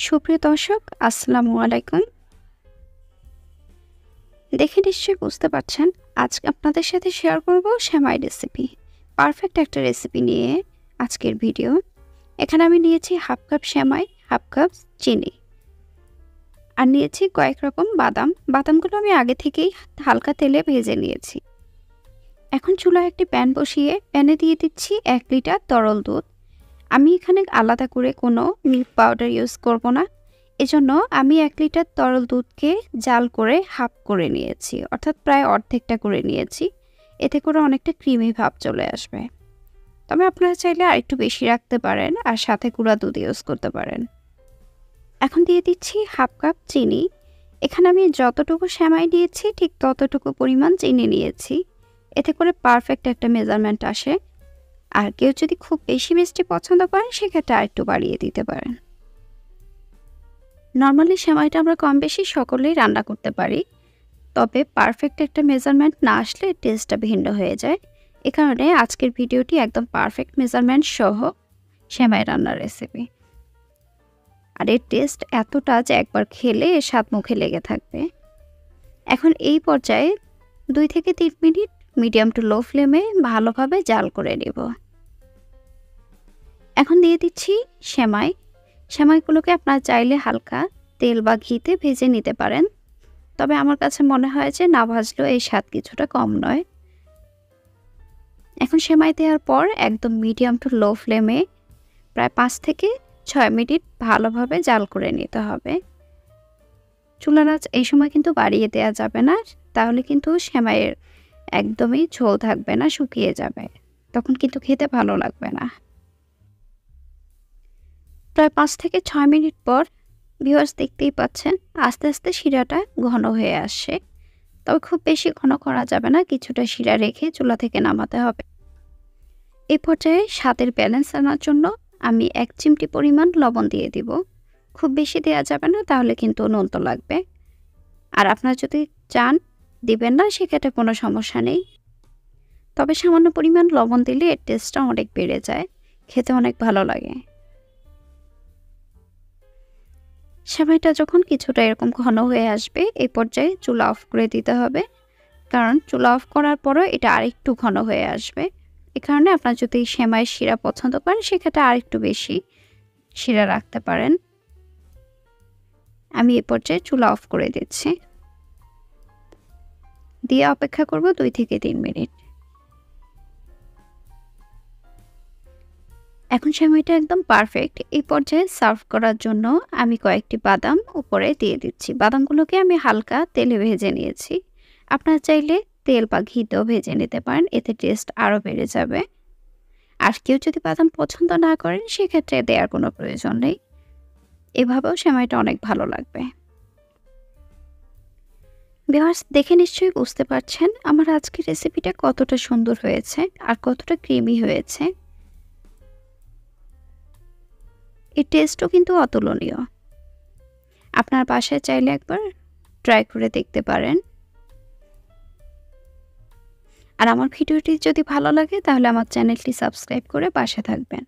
সুপ্রিয় দর্শক, আসসালামু আলাইকুম। দেখে নিশ্চয়ই বুঝতে পারছেন, আজকে আপনাদের সাথে শেয়ার করব সেমাই রেসিপি। পারফেক্ট একটা রেসিপি নিয়ে আজকের ভিডিও। এখানে আমি নিয়েছি হাফ কাপ সেমাই, হাফ কাপ চিনি, আর নিয়েছি কয়েক রকম বাদাম। বাদামগুলো আমি আগে থেকেই হালকা তেলে ভেজে নিয়েছি। এখন চুলায় একটি প্যান বসিয়ে প্যানে দিয়ে দিচ্ছি 1 লিটার তরল দুধ। আমি এখানে আলাদা করে কোনো মিল্ক পাউডার ইউজ করব না। এজন্য আমি 1 লিটার তরল দুধকে জাল করে হাফ করে নিয়েছি, অর্থাৎ প্রায় অর্ধেকটা করে নিয়েছি। এতে করে অনেকটা ক্রিমি ভাব চলে আসবে। তবে আপনারা চাইলে আরেকটু বেশি রাখতে পারেন, আর সাথে গুঁড়া দুধ ইউজ করতে পারেন। এখন দিয়ে দিচ্ছি হাফ কাপ চিনি। এখানে আমি যতটুকু সেমাই নিয়েছি ঠিক ততটুকু পরিমাণ চিনি নিয়েছি। এতে করে পারফেক্ট একটা মেজারমেন্ট আসে। আর কেউ যদি খুব বেশি মিষ্টি পছন্দ করেন সেক্ষেত্রে আরেকটু বাড়িয়ে দিতে পারেন। নর্মালি সেমাইটা আমরা কম বেশি সকলেই রান্না করতে পারি, তবে পারফেক্ট একটা মেজারমেন্ট না আসলে টেস্টটা ভিন্ন হয়ে যায়। এ কারণে আজকের ভিডিওটি একদম পারফেক্ট মেজারমেন্ট সহ সেমাই রান্নার রেসিপি। আর এর টেস্ট এতটা যে একবার খেলে স্বাদ মুখে লেগে থাকবে। এখন এই পর্যায়ে 2 থেকে 3 মিনিট মিডিয়াম টু লো ফ্লেমে ভালোভাবে জাল করে নেব। এখন দিয়ে দিচ্ছি সেমাই। সেমাইগুলোকে আপনারা চাইলে হালকা তেল বা ঘিতে ভেজে নিতে পারেন, তবে আমার কাছে মনে হয় যে না ভাজলেও এই স্বাদ কিছুটা কম নয়। এখন সেমাই দেওয়ার পর একদম মিডিয়াম টু লো ফ্লেমে প্রায় 5 থেকে 6 মিনিট ভালোভাবে জাল করে নিতে হবে। চুলার আঁচ এই সময় কিন্তু বাড়িয়ে দেওয়া যাবে না, তাহলে কিন্তু সেমাইয়ের একদমই ঝোল থাকবে না, শুকিয়ে যাবে। তখন কিন্তু খেতে ভালো লাগবে না। প্রায় 5 থেকে 6 মিনিট পর ভিউয়ার্স দেখতেই পাচ্ছেন আস্তে আস্তে শিরাটা ঘন হয়ে আসছে। তবে খুব বেশি ঘন করা যাবে না, কিছুটা শিরা রেখে চুলা থেকে নামাতে হবে। এই পর্যায়ে স্বাদের ব্যালেন্স আনার জন্য আমি 1 চিমটি পরিমাণ লবণ দিয়ে দিব। খুব বেশি দেওয়া যাবে না, তাহলে কিন্তু নোনতা লাগবে। আর আপনারা যদি চান দিবেন না, সেক্ষেত্রে কোনো সমস্যা নেই। তবে সামান্য পরিমাণ লবণ দিলে এর টেস্টটা অনেক বেড়ে যায়, খেতে অনেক ভালো লাগে। সেমাইটা যখন কিছুটা এরকম ঘন হয়ে আসবে, এই পর্যায়ে চুলা অফ করে দিতে হবে, কারণ চুলা অফ করার পরও এটা আরেকটু ঘন হয়ে আসবে। এ কারণে আপনারা যদি সেমাইয়ের শিরা পছন্দ করেন সেক্ষেত্রে আরেকটু বেশি শিরা রাখতে পারেন। আমি এই পর্যায়ে চুলা অফ করে দিচ্ছি, দিয়ে অপেক্ষা করব 2 থেকে 3 মিনিট। এখন সেমাইটা একদম পারফেক্ট। এই পর্যায়ে সার্ভ করার জন্য আমি কয়েকটি বাদাম উপরে দিয়ে দিচ্ছি। বাদামগুলোকে আমি হালকা তেলে ভেজে নিয়েছি। আপনারা চাইলে তেল বা ঘিতেও ভেজে নিতে পারেন, এতে টেস্ট আরও বেড়ে যাবে। আর কেউ যদি বাদাম পছন্দ না করেন সেক্ষেত্রে দেওয়ার কোনো প্রয়োজন নেই। এভাবেও সেমাইটা অনেক ভালো লাগবে। ভিউয়ার্স দেখে নিশ্চয়ই বুঝতে পারছেন আমার আজকের রেসিপিটা কতটা সুন্দর হয়েছে আর কতটা ক্রিমি হয়েছে। এর টেস্টও কিন্তু অতুলনীয়। আপনার বাসায় চাইলে একবার ট্রাই করে দেখতে পারেন। আর আমার ভিডিওটি যদি ভালো লাগে তাহলে আমার চ্যানেলটি সাবস্ক্রাইব করে পাশে থাকবেন।